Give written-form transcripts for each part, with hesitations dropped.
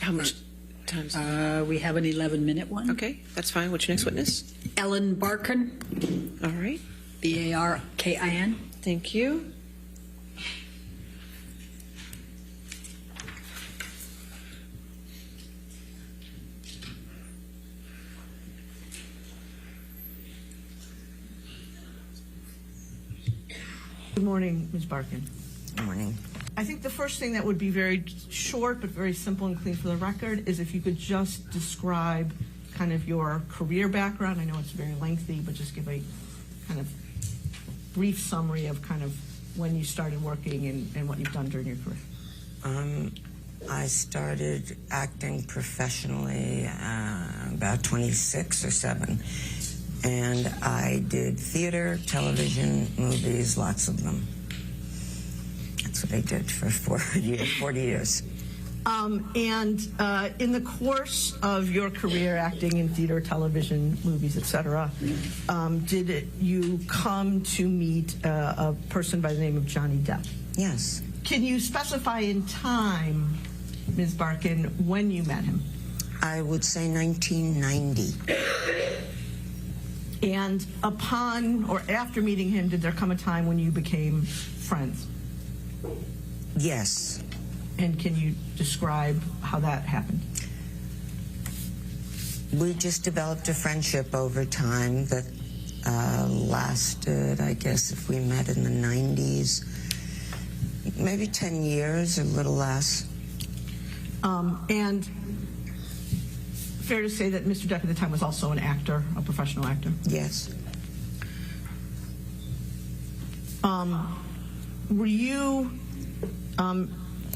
How much time? We have an 11-minute one. Okay, that's fine. What's your next witness? Ellen Barkin, All right. B-A-R-K-I-N. Thank you. Good morning, Ms. Barkin. Good morning. I think the first thing that would be very short but very simple and clean for the record is if you could just describe kind of your career background. I know it's very lengthy, but just give a kind of brief summary of kind of when you started working and what you've done during your career. I started acting professionally about 26 or 7. And I did theater, television, movies, lots of them. That's what I did for 40 years. And in the course of your career acting in theater, television, movies, etc., did you come to meet a person by the name of Johnny Depp? Yes. Can you specify in time, Ms. Barkin, when you met him? I would say 1990. And upon or after meeting him, did there come a time when you became friends? Yes. And can you describe how that happened? We just developed a friendship over time that lasted, I guess, if we met in the 90s, maybe 10 years, a little less. And fair to say that Mr. Depp at the time was also an actor, a professional actor? Yes.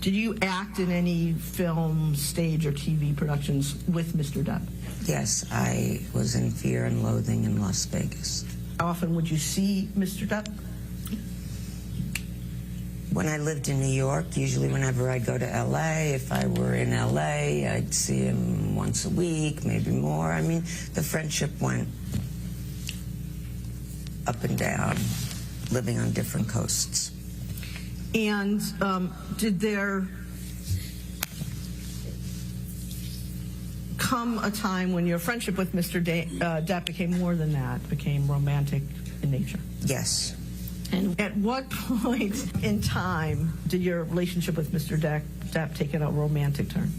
Did you act in any film, stage, or TV productions with Mr. Depp? Yes, I was in Fear and Loathing in Las Vegas. How often would you see Mr. Depp? When I lived in New York, usually whenever I go to L.A., if I were in L.A., I'd see him once a week, maybe more. I mean, the friendship went up and down, living on different coasts. And did there come a time when your friendship with Mr. Depp became more than that, became romantic in nature? Yes. And at what point in time did your relationship with Mr. Depp take a romantic turn?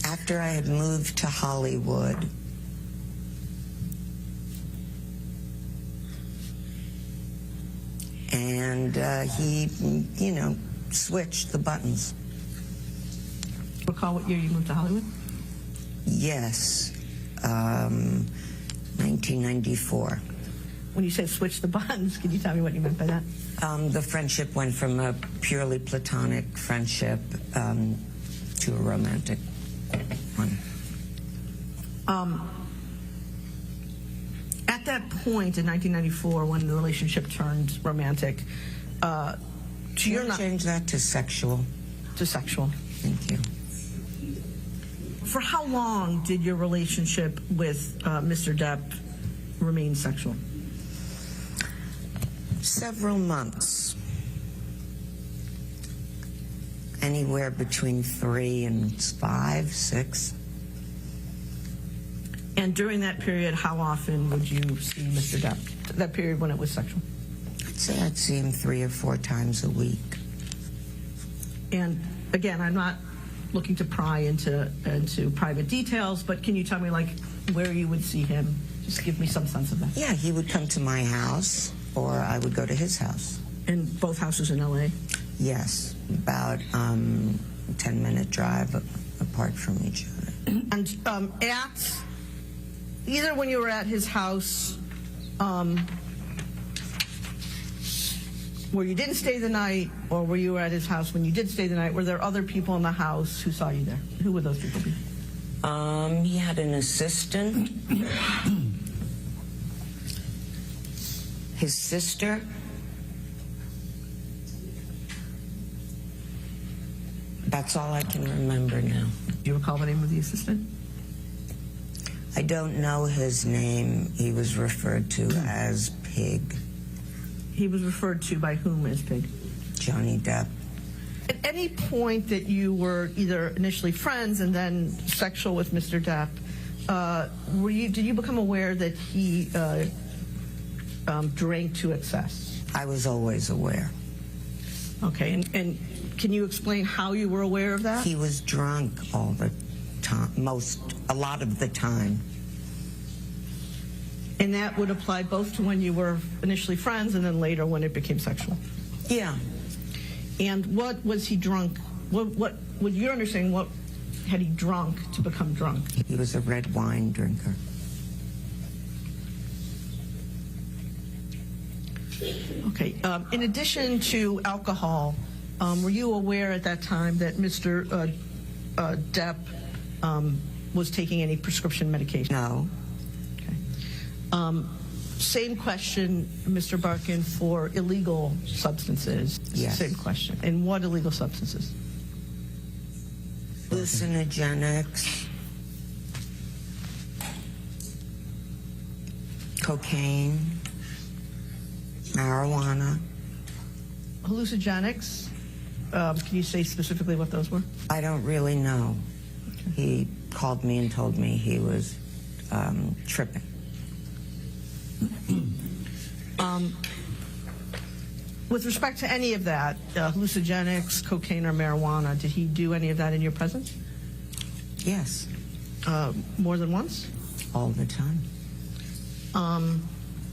After I had moved to Hollywood, and he, you know, switched the buttons. Recall what year you moved to Hollywood? Yes, 1994. When you said switch the buttons, can you tell me what you meant by that? The friendship went from a purely platonic friendship to a romantic one. At that point in 1994, when the relationship turned romantic, Change that to sexual. to sexual. Thank you. For how long did your relationship with Mr. Depp remain sexual? Several months. Anywhere between 3 and 5, 6. And during that period, how often would you see Mr. Depp? That period when it was sexual? I'd say I'd see him 3 or 4 times a week. And again, I'm not looking to pry into private details, but can you tell me, like, where you would see him? Just give me some sense of that. Yeah, he would come to my house, or I would go to his house. In both houses in L.A.? Yes, about 10-minute drive apart from each other. And at either when you were at his house, where you didn't stay the night, or where you were at his house when you did stay the night, were there other people in the house who saw you there? Who would those people be? He had an assistant. His sister. That's all I can remember now. Do you recall the name of the assistant? I don't know his name. He was referred to as Pig. He was referred to by whom as Pig? Johnny Depp. At any point that you were either initially friends and then sexual with Mr. Depp, did you become aware that he drank to excess? I was always aware. Okay, and can you explain how you were aware of that? He was drunk all the time, a lot of the time. And that would apply both to when you were initially friends and then later when it became sexual. Yeah. And what was he drunk? What would your understanding? What had he drunk to become drunk? He was a red wine drinker. Okay. In addition to alcohol, were you aware at that time that Mr. Depp was taking any prescription medication? No. Okay. Same question, Mr. Barkin, for illegal substances. Yes. Same question. And what illegal substances? Hallucinogenics, cocaine, marijuana. Hallucinogenics. Can you say specifically what those were? I don't really know. He called me and told me he was tripping. With respect to any of that, hallucinogenics, cocaine, or marijuana, did he do any of that in your presence? Yes, More than once? all the time.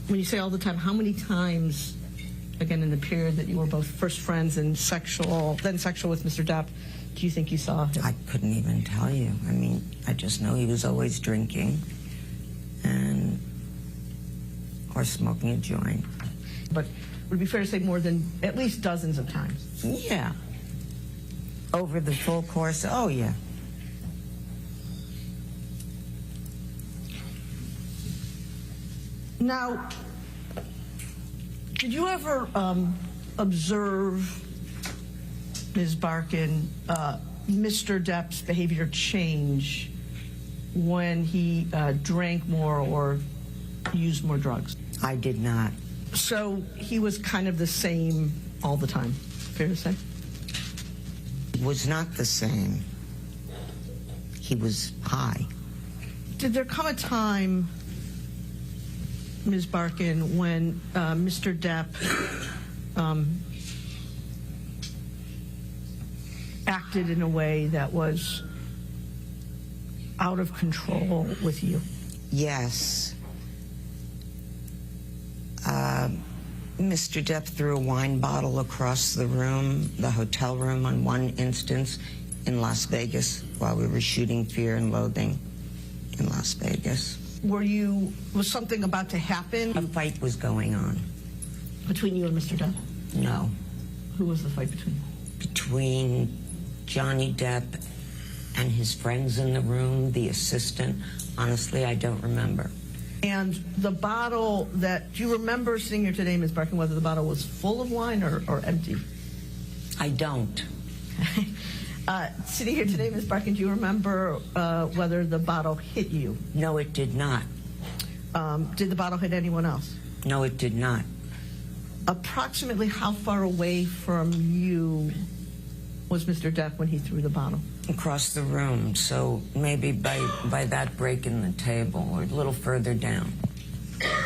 When you say all the time, how many times, again, in the period that you were both first friends and then sexual with Mr. Depp, do you think you saw him? I couldn't even tell you. I mean, I just know he was always drinking or smoking a joint. But would it be fair to say more than at least dozens of times? Yeah. Over the full course, oh yeah. Now, did you ever observe, Ms. Barkin, Mr. Depp's behavior change when he drank more or used more drugs? I did not. So he was kind of the same all the time, fair to say? It was not the same. He was high. Did there come a time, Ms. Barkin, when Mr. Depp acted in a way that was out of control with you? Yes. Mr. Depp threw a wine bottle across the room, the hotel room on one instance in Las Vegas while we were shooting Fear and Loathing in Las Vegas. Was something about to happen A fight was going on. between you and Mr. Depp? No. Who was the fight between you? Between Johnny Depp and his friends in the room, the assistant. Honestly, I don't remember. And the bottle do you remember sitting here today, Ms. Barkin, whether the bottle was full of wine or empty? I don't. Sitting here today, Ms. Barkin, do you remember whether the bottle hit you? No, it did not. Did the bottle hit anyone else? No, it did not. Approximately how far away from you was Mr. Depp when he threw the bottle? Across the room, so maybe by that break in the table or a little further down.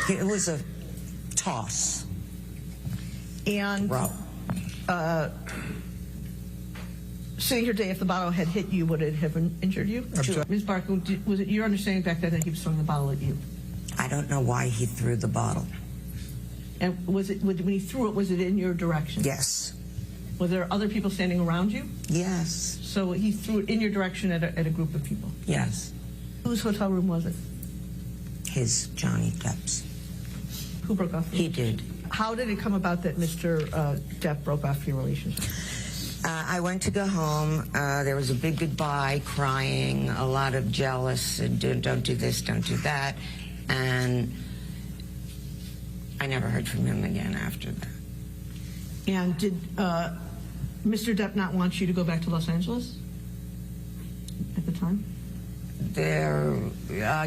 It was a toss. And Throw. sitting here today, if the bottle had hit you, would it have injured you? Sure. Ms. Barkin, was it your understanding back then that he was throwing the bottle at you? I don't know why he threw the bottle. And when he threw it, was it in your direction? Yes. Were there other people standing around you? Yes. So he threw it in your direction at a group of people? Yes. Whose hotel room was it? His, Johnny Depp's. Who broke off the He did. How did it come about that Mr. Depp broke off your relationship? I went to go home. There was a big goodbye, crying, a lot of jealous, don't do this, don't do that. And I never heard from him again after that. And did Mr. Depp not want you to go back to Los Angeles at the time?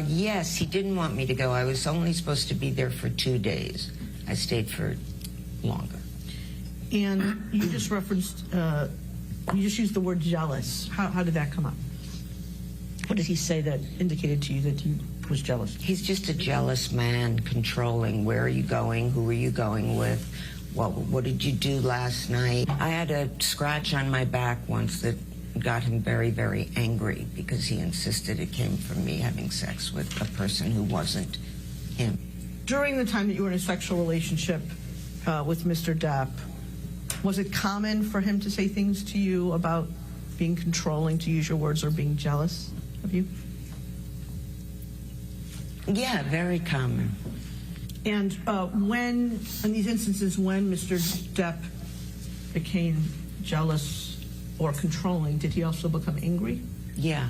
Yes, he didn't want me to go. I was only supposed to be there for 2 days. I stayed for longer. And you just referenced You just used the word jealous. How did that come up? What did he say that indicated to you that he was jealous? He's just a jealous man, controlling. Where are you going? Who are you going with? What did you do last night? I had a scratch on my back once that got him very, very angry because he insisted it came from me having sex with a person who wasn't him. During the time that you were in a sexual relationship with Mr. Depp, was it common for him to say things to you about being controlling, to use your words, or being jealous of you? Yeah, very common. And when, in these instances, when Mr. Depp became jealous or controlling, did he also become angry? Yeah,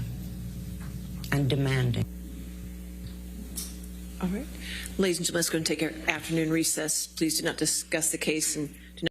and demanding. All right. Ladies and gentlemen, let's go and take our afternoon recess. Please do not discuss the case and